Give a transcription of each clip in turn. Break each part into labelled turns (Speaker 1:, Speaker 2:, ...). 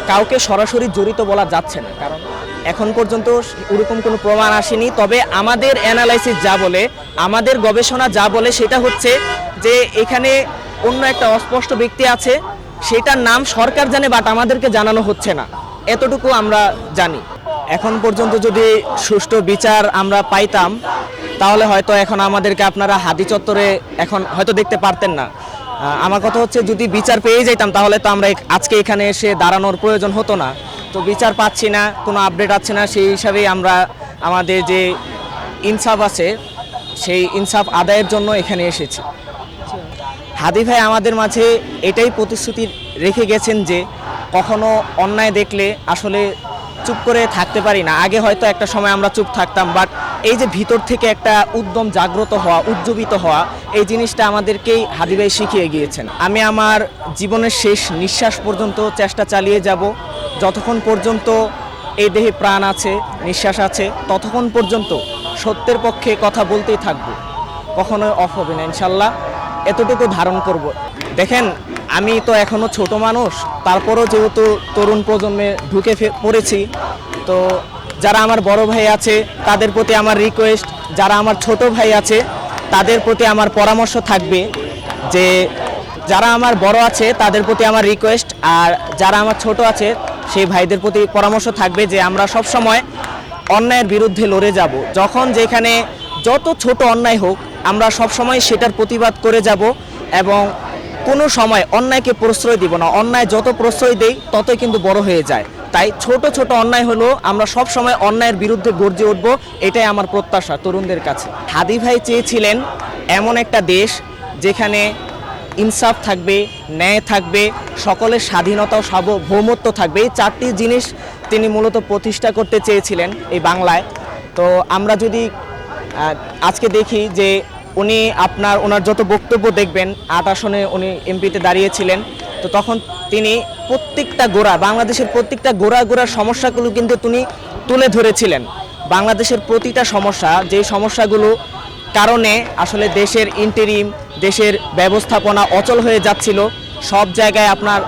Speaker 1: কাউকে সরাসরি জড়িত বলা যাচ্ছে না, কারণ এখন পর্যন্ত ওরকম কোনো প্রমাণ আসেনি। তবে আমাদের অ্যানালাইসিস যা বলে, আমাদের গবেষণা যা বলে সেটা হচ্ছে যে এখানে অন্য একটা অস্পষ্ট ব্যক্তি আছে, সেটার নাম সরকার জানে বাট আমাদেরকে জানানো হচ্ছে না, এতটুকু আমরা জানি। এখন পর্যন্ত যদি সুষ্ঠু বিচার আমরা পাইতাম তাহলে হয়তো এখন আমাদেরকে আপনারা হাদি চত্বরে এখন হয়তো দেখতে পারতেন না। আমার কথা হচ্ছে যদি বিচার পেয়ে যাইতাম তাহলে তো আমরা আজকে এখানে এসে দাঁড়ানোর প্রয়োজন হতো না। তো বিচার পাচ্ছি না, কোনো আপডেট আছে না, সেই হিসাবেই আমরা আমাদের যে ইনসাফ আছে সেই ইনসাফ আদায়ের জন্য এখানে এসেছি। হাদি ভাই আমাদের মাঝে এটাই প্রতিশ্রুতি রেখে গেছেন যে কখনো অন্যায় দেখলে আসলে চুপ করে থাকতে পারি না। আগে হয়তো একটা সময় আমরা চুপ থাকতাম, বাট এই যে ভিতর থেকে একটা উদ্যম জাগ্রত হওয়া, উজ্জীবিত হওয়া, এই জিনিসটা আমাদেরকেই হাদি ভাই শিখিয়ে গিয়েছেন। আমি আমার জীবনের শেষ নিঃশ্বাস পর্যন্ত চেষ্টা চালিয়ে যাব, যতক্ষণ পর্যন্ত এই দেহে প্রাণ আছে, নিঃশ্বাস আছে, ততক্ষণ পর্যন্ত সত্যের পক্ষে কথা বলতেই থাকবো, কখনোই অফ হবে না ইনশাল্লাহ, এতটুকু ধারণ করব। দেখেন আমি তো এখনও ছোট মানুষ, তারপরও যেহেতু তরুণ প্রজন্মে ঢুকে পড়েছি, তো যারা আমার বড় ভাই আছে তাদের প্রতি আমার রিকোয়েস্ট, যারা আমার ছোট ভাই আছে তাদের প্রতি আমার পরামর্শ থাকবে যে যারা আমার বড় আছে তাদের প্রতি আমার রিকোয়েস্ট, আর যারা আমার ছোট আছে সেই ভাইদের প্রতি পরামর্শ থাকবে যে আমরা সব সময় অন্যায়ের বিরুদ্ধে লড়ে যাব। যখন যেখানে যত ছোট অন্যায় হোক আমরা সব সময় সেটার প্রতিবাদ করে যাব এবং কোনো সময় অন্যায়কে প্রশ্রয় দিব না। অন্যায় যত প্রশ্রয় দেই ততই কিন্তু বড় হয়ে যায়। তাই ছোট ছোট অন্যায় হলো আমরা সব সময় অন্যায়ের বিরুদ্ধে গর্জে উঠব, এটাই আমার প্রত্যাশা তরুণদের কাছে। হাদি ভাই চেয়েছিলেন এমন একটা দেশ যেখানে ইনসাফ থাকবে, ন্যায় থাকবে, সকলের স্বাধীনতা ও সার্বভৌমত্ব থাকবে। এই চারটি জিনিস তিনি মূলত প্রতিষ্ঠা করতে চেয়েছিলেন এই বাংলায়। তো আমরা যদি আজকে দেখি যে উনি ওনার যত বক্তব্য দেখবেন, ৮ আসনে উনি এমপিতে দাঁড়িয়েছিলেন, তো তখন তিনি প্রত্যেকটা বাংলাদেশের প্রত্যেকটা গোড়ার সমস্যাগুলো কিন্তু তিনি তুলে ধরেছিলেন। বাংলাদেশের প্রতিটা সমস্যা, যে সমস্যাগুলো কারণে আসলে দেশের ইন্টারিম, দেশের ব্যবস্থাপনা অচল হয়ে যাচ্ছিল, সব জায়গায় আপনার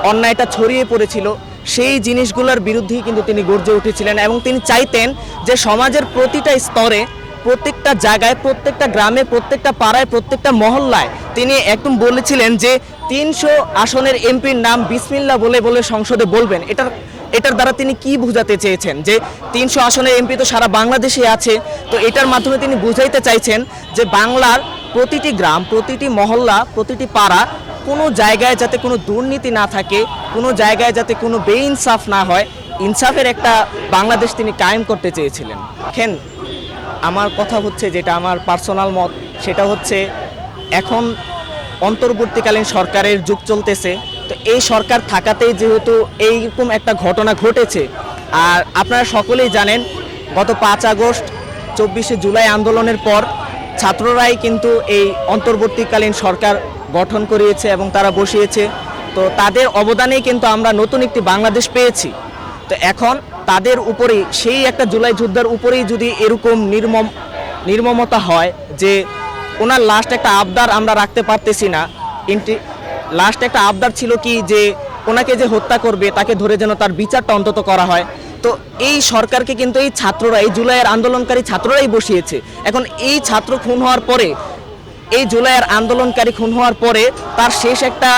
Speaker 1: অন্যায়টা ছড়িয়ে পড়েছিল, সেই জিনিসগুলোর বিরুদ্ধেই কিন্তু তিনি গর্জে উঠেছিলেন। এবং তিনি চাইতেন যে সমাজের প্রতিটা স্তরে, প্রত্যেকটা জায়গায়, প্রত্যেকটা গ্রামে, প্রত্যেকটা পাড়ায়, প্রত্যেকটা মহল্লায় তিনি একদম বলেছিলেন যে ৩০০ আসনের এমপির নাম বিসমিল্লাহ বলে বলে সংসদে বলবেন। এটার দ্বারা তিনি কি বোঝাতে চেয়েছেন যে ৩০০ আসনের এমপি তো সারা বাংলাদেশে আছে, তো এটার মাধ্যমে তিনি বুঝাইতে চাইছেন যে বাংলার প্রতিটি গ্রাম, প্রতিটি মহল্লা, প্রতিটি পাড়া, কোনো জায়গায় যাতে কোনো দুর্নীতি না থাকে, কোনো জায়গায় যাতে কোনো বেইনসাফ না হয়, ইনসাফের একটা বাংলাদেশ তিনি কায়েম করতে চেয়েছিলেন। দেখেন আমার কথা হচ্ছে, যেটা আমার পার্সোনাল মত, সেটা হচ্ছে এখন অন্তর্বর্তীকালীন সরকারের যুগ চলতেছে, তো এই সরকার থাকাতেই যেহেতু এইরকম একটা ঘটনা ঘটেছে। আর আপনারা সকলেই জানেন গত ৫ আগস্ট ২৪শে জুলাই আন্দোলনের পর ছাত্ররাই কিন্তু এই অন্তর্বর্তীকালীন সরকার গঠন করিয়েছে এবং তারা বসিয়েছে। তো তাদের অবদানেই কিন্তু আমরা নতুন একটি বাংলাদেশ পেয়েছি। তো এখন তাদের উপরেই, সেই একটা জুলাই যোদ্ধার উপরেই যদি এরকম নির্মমতা হয় যে ওনার লাস্ট একটা আবদার আমরা রাখতে পারতেছি না। লাস্ট একটা আবদার ছিল কি যে ওনাকে যে হত্যা করবে তাকে ধরে যেন তার বিচারটা অন্তত করা হয়। তো এই সরকারকে কিন্তু এই ছাত্ররা, এই জুলাইয়ের আন্দোলনকারী ছাত্ররাই বসিয়েছে। এখন এই ছাত্র খুন হওয়ার পরে, এই জুলাইয়ের আন্দোলনকারী খুন হওয়ার পরে তার শেষ একটা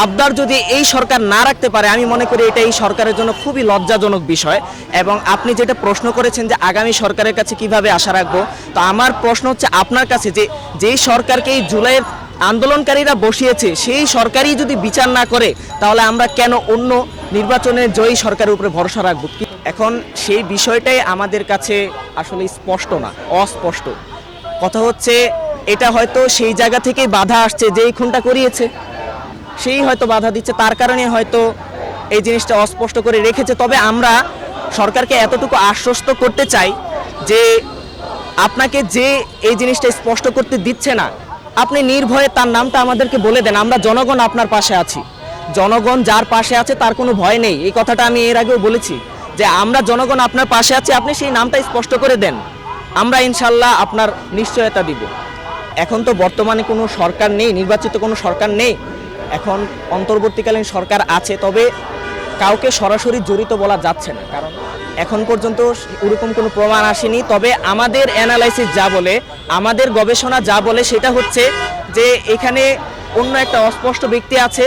Speaker 1: আবদার যদি এই সরকার না রাখতে পারে, আমি মনে করি এটা এই সরকারের জন্য খুবই লজ্জাজনক বিষয়। এবং আপনি যেটা প্রশ্ন করেছেন যে আগামী সরকারের কাছে কিভাবে আশা রাখবো, তো আমার প্রশ্ন হচ্ছে আপনার কাছে যে যেই সরকারকে এই জুলাইয়ের আন্দোলনকারীরা বসিয়েছে সেই সরকারই যদি বিচার না করে, তাহলে আমরা কেন অন্য নির্বাচনে জয়ী সরকারের উপরে ভরসা রাখবো? এখন সেই বিষয়টাই আমাদের কাছে আসলে স্পষ্ট না, অস্পষ্ট। কথা হচ্ছে এটা হয়তো সেই জায়গা থেকেই বাধা আসছে, যেই খুনটা করিয়েছে সেই হয়তো বাধা দিচ্ছে, তার কারণে হয়তো এই জিনিসটা অস্পষ্ট করে রেখেছে। তবে আমরা সরকারকে এতটুকু আশ্বস্ত করতে চাই যে আপনাকে যে এই জিনিসটা স্পষ্ট করতে দিচ্ছে না, আপনি নির্ভয়ে তার নামটা আমাদেরকে বলে দেন। আমরা জনগণ আপনার পাশে আছি, জনগণ যার পাশে আছে তার কোনো ভয় নেই। এই কথাটা আমি এর আগেও বলেছি যে আমরা জনগণ আপনার পাশে আছি, আপনি সেই নামটা স্পষ্ট করে দেন, আমরা ইনশাল্লাহ আপনার নিশ্চয়তা দিব। এখন তো বর্তমানে কোনো সরকার নেই, নির্বাচিত কোনো সরকার নেই, এখন অন্তর্বর্তীকালীন সরকার আছে। তবে কাউকে সরাসরি জড়িত বলা যাচ্ছে না, কারণ এখন পর্যন্ত ওরকম কোনো প্রমাণ আসেনি। তবে আমাদের অ্যানালাইসিস যা বলে, আমাদের গবেষণা যা বলে সেটা হচ্ছে যে এখানে অন্য একটা অস্পষ্ট ব্যক্তি আছে,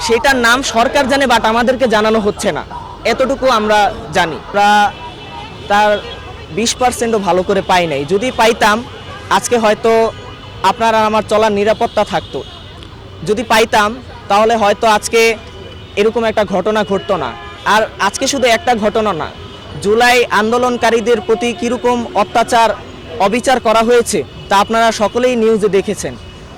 Speaker 1: সেটার নাম সরকার জানে বাট আমাদেরকে জানানো হচ্ছে না, এতটুকু আমরা জানি। আমরা তার 20%ও ভালো করে পাই নাই। যদি পাইতাম আজকে হয়তো আপনার আর আমার চলার নিরাপত্তা থাকতো। যদি পাইতাম তাহলে হয়তো আজকে এরকম একটা ঘটনা ঘটতো না। আর আজকে শুধু একটা ঘটনা না, জুলাই আন্দোলনকারীদের প্রতি কীরকম অত্যাচার অবিচার করা হয়েছে তা আপনারা সকলেই নিউজে দেখেছেন।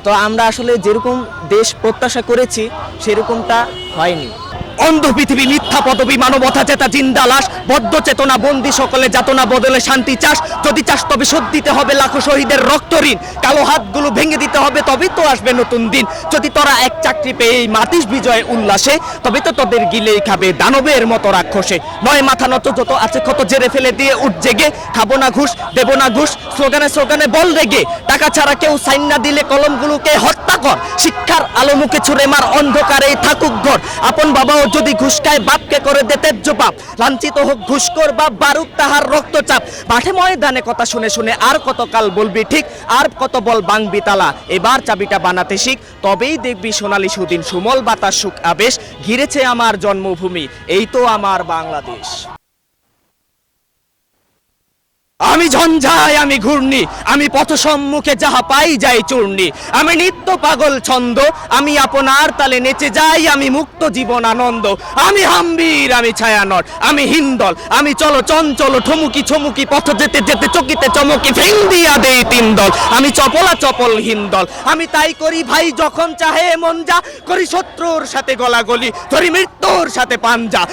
Speaker 1: তো আমরা আসলে যেরকম দেশ প্রত্যাশা করেছি সেরকমটা হয়নি।
Speaker 2: অন্ধ পৃথিবী, মিথ্যা পদবী, মানবতা চেতা জিন্দা লাশ, বদ্ধ চেতনা বন্দি সকলে যাতনা বদলে শান্তি চাষ। যদি চাস তবে শোধ দিতে হবে লাখো শহীদের রক্ত ঋণ, কালো হাতগুলো ভেঙে দিতে হবে তবেই তো আসবে নতুন দিন। যদি তোরা এক চাকরি পেয়ে মাতিস বিজয় উল্লাসে, তবে তো তোদের গিলেই খাবে দানবের মতো রাক্ষসে। নয় মাথা নত যত আছে ক্ষত জেরে ফেলে দিয়ে উঠ জেগে, খাবো না ঘুষ দেব না ঘুষ, স্লোগানে স্লোগানে বল রেগে। টাকা ছাড়া কেউ সাইন না দিলে কলমগুলোকে হত্যা কর, শিক্ষার আলো মুখে ছুড়ে মার অন্ধকারে থাকুক ঘর। আপন বাবাও যদি ঘুষ খায় বাপকে করে দে ত্যায্য পাপ, লাঞ্ছিত হোক ঘুষখোর বাপ বারুক তাহার রক্তচাপ। মাঠে ময়দানে কথা শুনে শুনে আর কতকাল বলবি ঠিক, আর কত বল বাংবি তালা, এবার চাবিটা বানাতে শিখ, তবেই দেখবি সোনালী সুদিন সুমল বাতাস সুখ আবেশ। ঘিরেছে আমার জন্মভূমি, এই তো আমার বাংলাদেশ। আমি ঝঞ্ঝায় আমি ঘূর্ণি, আমি পথ সম্মুখে যাহা পাই যাই চূর্ণি। আমি নিত্য পাগল ছন্দ, আমি আপনার তালে নেচে যাই, আমি মুক্ত জীবন আনন্দ। আমি হাম্বির আমি ছায়ানট, আমি হিন্দল, আমি চলো চঞ্চল ঠমুকি ছমুকি, পথ যেতে যেতে চকিতে চমকি ফেং দিয়া দেই তিন দল। আমি চপলা চপল হিন্দল, আমি তাই করি ভাই যখন চাহে মন যা, করি শত্রুর সাথে গলাগলি, ধরি মৃত্যুর সাথে পাঞ্জা।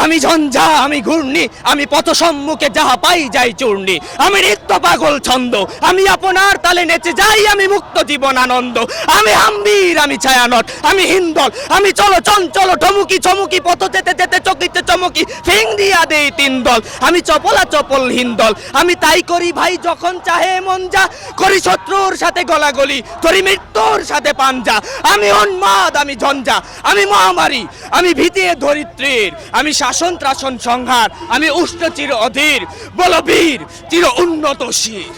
Speaker 2: আমি ঝঞ্ঝা আমি ঘূর্ণি, আমি পথ সম্মুখে যাহা পাই যাই চূর্ণি। আমি নিত্য পাগল ছন্দ, আমি আপনার তালে নেচে যাই, আমি মুক্ত জীবন আনন্দ। আমি হাম্বির আমি ছায়ানট, আমি হিন্দল, আমি চলো চঞ্চল ঠমুকি ছমুকি, পথ যেতে যেতে চকিতে চমকি ফিং দিয়া দেই তিন দল। আমি চপলা চপল হিন্দল, আমি তাই করি ভাই যখন চাহে মন যা, করি শত্রুর সাথে গলাগলি, ধরি মৃত্যুর সাথে পাঞ্জা। আমি উন্মাদ আমি ঝঞ্ঝা, আমি মহামারী, আমি ভীতিয়ে ধরিত্রীর, আমি শাসন ত্রাসন সংহার, আমি উষ্ণ চির অধীর, বলবীর চির উন্নত শির।